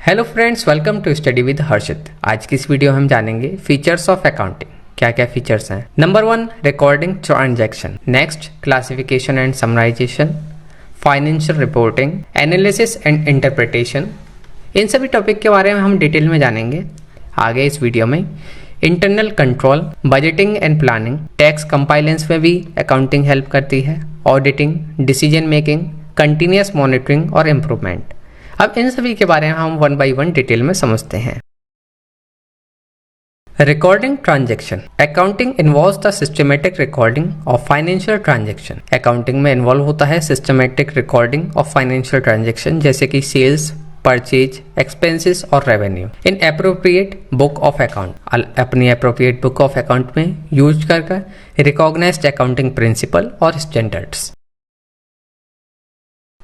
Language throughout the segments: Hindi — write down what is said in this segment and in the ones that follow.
Hello friends, welcome to study with Harshit. आज की इस वीडियो में हम जानेंगे फीचर्स ऑफ अकाउंटिंग। क्या क्या फीचर्स हैं। Number 1, recording transaction. Next, classification and summarization, financial reporting, analysis and interpretation. इन सभी टॉपिक के बारे में हम डिटेल में जानेंगे आगे इस वीडियो में। Internal control, budgeting and planning, tax compliance में भी अकाउंटिंग हेल्प करती है, auditing, decision making, continuous monitoring और इम्प्रूवमेंट। अब इन सभी के बारे में हम वन बाय वन डिटेल में समझते हैं। Recording transaction. Accounting involves the systematic recording of financial transaction. Accounting में इन्वॉल्व होता है systematic recording of financial transaction, जैसे कि सेल्स, परचेज, एक्सपेंसेस और revenue in appropriate book of account. अपनी एप्रोप्रिएट बुक ऑफ अकाउंट में यूज कर रिकॉग्नाइज्ड अकाउंटिंग प्रिंसिपल और standards.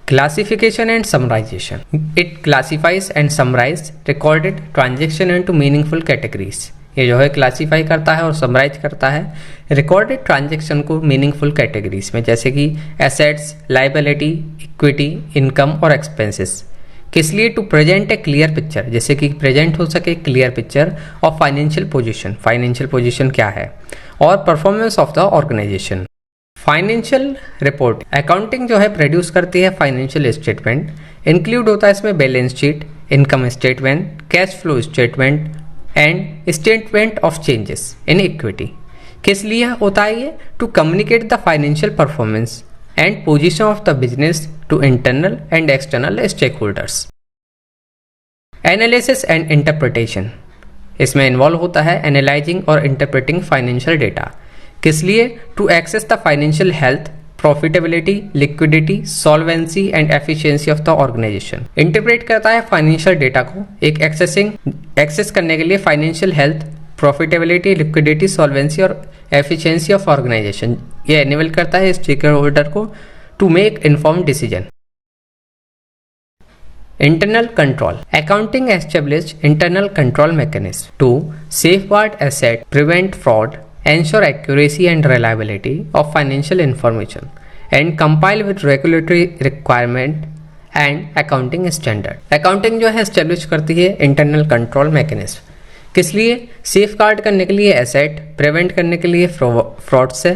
Classification and summarization. It classifies and summarizes recorded transaction into meaningful categories. ये जो है क्लासीफाई करता है और समराइज करता है रिकॉर्डेड ट्रांजेक्शन को मीनिंगफुल कैटेगरीज में, जैसे कि एसेट्स, लाइबिलिटी, इक्विटी, इनकम और एक्सपेंसेस। किस लिए? To present a clear picture, जैसे कि प्रेजेंट हो सके clear picture of financial position. Financial position क्या है और performance of the organisation. Financial report. Accounting जो है प्रोड्यूस करती है फाइनेंशियल स्टेटमेंट। इंक्लूड होता है इसमें balance sheet, income statement, cash flow statement and statement of changes in equity. किस लिए होता है ये? To communicate the financial performance and position of the business to internal and external stakeholders. Analysis and interpretation. इसमें इन्वॉल्व होता है एनालाइजिंग और इंटरप्रेटिंग फाइनेंशियल डेटा। किस लिए? To access the financial health, profitability, liquidity, solvency and efficiency of the organisation. Interpret करता है फाइनेंशियल डेटा को एक एक्सेस करने के लिए financial health, profitability, liquidity, solvency और एफिशिएंसी ऑफ ऑर्गेनाइजेशन। ये एनेबल करता है स्टेक होल्डर को to make informed decision. Internal control. Accounting established internal control mechanism to safeguard asset, prevent fraud, ensure accuracy and reliability of financial information and compile with regulatory requirement and accounting standard. Accounting जो है establish करती है internal control mechanism। किस लिए? safeguard करने के लिए एसेट, prevent करने के लिए फ्रॉड से,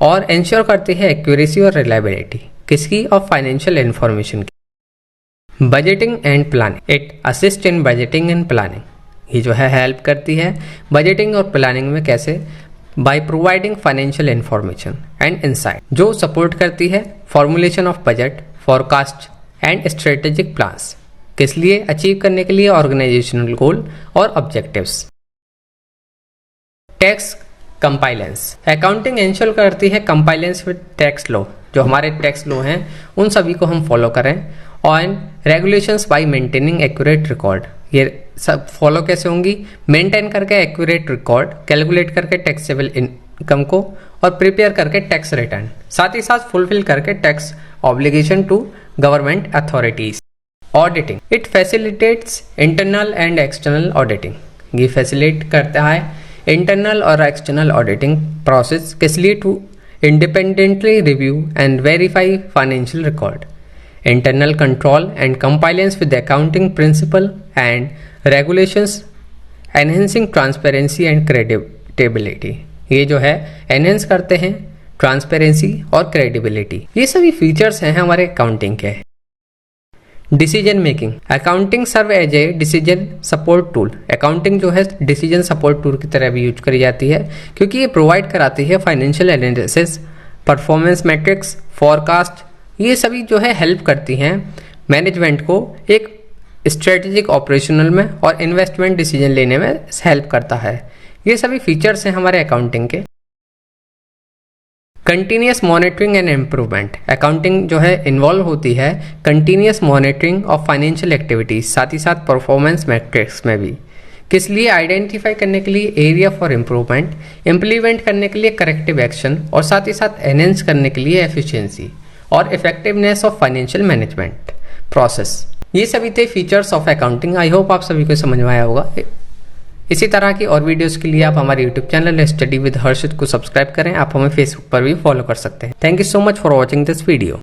और ensure करती है accuracy और reliability किसकी? ऑफ फाइनेंशियल इंफॉर्मेशन की। Budgeting and planning. It assist in budgeting and planning. ये जो है हेल्प करती है बजटिंग और प्लानिंग में। कैसे? By providing financial information and insight, जो सपोर्ट करती है formulation of budget, forecast and strategic plans. किस लिए? अचीव करने के लिए ऑर्गेनाइजेशनल गोल और objectives. Tax compliance. Accounting ensure करती है कंपाइलेंस विद टैक्स लॉ। जो हमारे टैक्स लॉ हैं उन सभी को हम फॉलो करें, और regulations bye maintaining accurate record. ये सब फॉलो कैसे होंगी? मेंटेन करके एक्यूरेट रिकॉर्ड, कैलकुलेट करके टैक्सेबल इनकम को, और प्रिपेयर करके टैक्स रिटर्न, साथ ही साथ फुलफिल करके tax obligation to government authorities. Auditing. It facilitates internal and external auditing. ये फैसिलिटेट करता है इंटरनल और एक्सटर्नल ऑडिटिंग प्रोसेस। किस लिए? To independently review and verify financial record. Internal control and compliance with accounting principle and regulations, enhancing transparency and credibility। ये जो है enhance करते हैं ट्रांसपेरेंसी और क्रेडिबिलिटी। ये सभी फीचर्स हैं हमारे अकाउंटिंग के। Decision making. Accounting serve as a decision support tool. Accounting जो है डिसीजन सपोर्ट टूल की तरह भी यूज करी जाती है, क्योंकि ये प्रोवाइड कराती है financial analysis, performance matrix, forecast. ये सभी जो है हेल्प करती हैं मैनेजमेंट को एक स्ट्रेटेजिक ऑपरेशनल में और इन्वेस्टमेंट डिसीजन लेने में हेल्प करता है। ये सभी फीचर्स हैं हमारे अकाउंटिंग के। Continuous monitoring and improvement. Accounting जो है इन्वॉल्व होती है continuous monitoring of financial activities, साथ ही साथ परफॉर्मेंस मैट्रिक्स में भी। किस लिए? आइडेंटिफाई करने के लिए एरिया फॉर इम्प्रूवमेंट, इम्प्लीमेंट करने के लिए करेक्टिव एक्शन, और साथ ही साथ एनहेंस करने के लिए एफिशिएंसी और effectiveness of financial management process. ये सभी थे features of accounting. I hope आप सभी को समझ में आया होगा। इसी तरह की और वीडियोस के लिए आप हमारे यूट्यूब चैनल स्टडी विद हर्षित को सब्सक्राइब करें। आप हमें फेसबुक पर भी फॉलो कर सकते हैं। Thank you so much for watching this video.